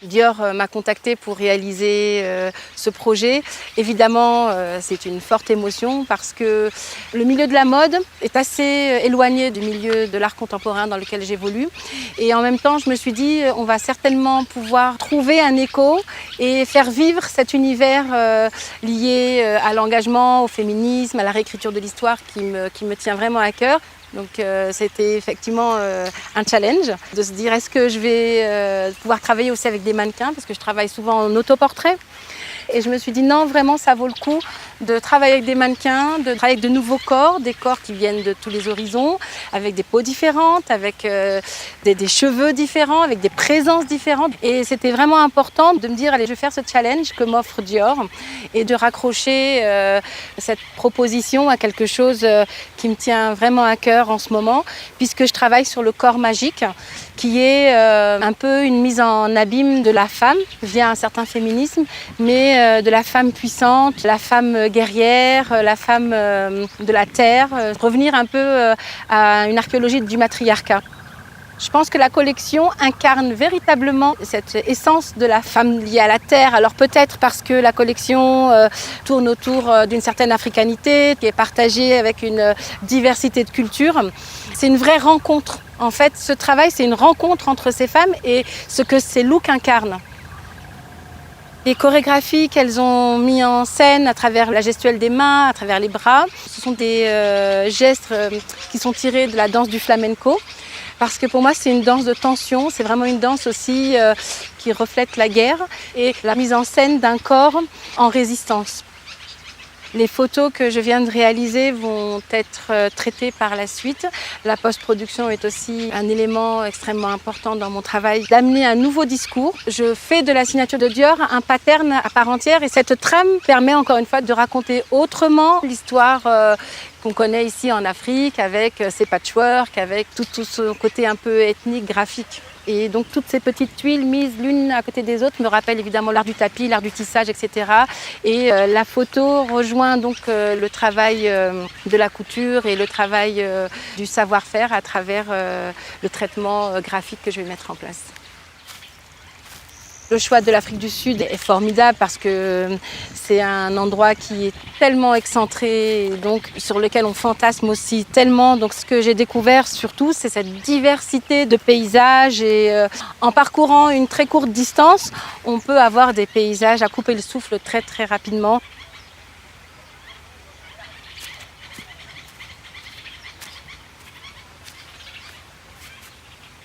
Dior m'a contactée pour réaliser ce projet. Évidemment, c'est une forte émotion parce que le milieu de la mode est assez éloigné du milieu de l'art contemporain dans lequel j'évolue. Et en même temps, je me suis dit, on va certainement pouvoir trouver un écho et faire vivre cet univers lié à l'engagement, au féminisme, à la réécriture de l'histoire qui me tient vraiment à cœur. Donc c'était effectivement un challenge de se dire est-ce que je vais pouvoir travailler aussi avec des mannequins parce que je travaille souvent en autoportrait. Et je me suis dit non, vraiment ça vaut le coup de travailler avec des mannequins, de travailler avec de nouveaux corps, des corps qui viennent de tous les horizons, avec des peaux différentes, avec des cheveux différents, avec des présences différentes. Et c'était vraiment important de me dire allez, je vais faire ce challenge que m'offre Dior et de raccrocher cette proposition à quelque chose qui me tient vraiment à cœur en ce moment, puisque je travaille sur le corps magique, qui est un peu une mise en abîme de la femme via un certain féminisme, mais de la femme puissante, la femme guerrière, la femme de la terre, revenir un peu à une archéologie du matriarcat. Je pense que la collection incarne véritablement cette essence de la femme liée à la terre. Alors peut-être parce que la collection tourne autour d'une certaine africanité, qui est partagée avec une diversité de cultures. C'est une vraie rencontre. En fait, ce travail, c'est une rencontre entre ces femmes et ce que ces looks incarnent. Les chorégraphies qu'elles ont mis en scène à travers la gestuelle des mains, à travers les bras, ce sont des gestes qui sont tirés de la danse du flamenco. Parce que pour moi, c'est une danse de tension, c'est vraiment une danse aussi qui reflète la guerre et la mise en scène d'un corps en résistance. Les photos que je viens de réaliser vont être traitées par la suite. La post-production est aussi un élément extrêmement important dans mon travail, d'amener un nouveau discours. Je fais de la signature de Dior un pattern à part entière et cette trame permet encore une fois de raconter autrement l'histoire qu'on connaît ici en Afrique avec ses patchworks, avec tout ce côté un peu ethnique, graphique. Et donc toutes ces petites tuiles mises l'une à côté des autres me rappellent évidemment l'art du tapis, l'art du tissage, etc. Et la photo rejoint donc le travail de la couture et le travail du savoir-faire à travers le traitement graphique que je vais mettre en place. Le choix de l'Afrique du Sud est formidable parce que c'est un endroit qui est tellement excentré et donc sur lequel on fantasme aussi tellement. Donc ce que j'ai découvert surtout, c'est cette diversité de paysages et en parcourant une très courte distance, on peut avoir des paysages à couper le souffle très très rapidement.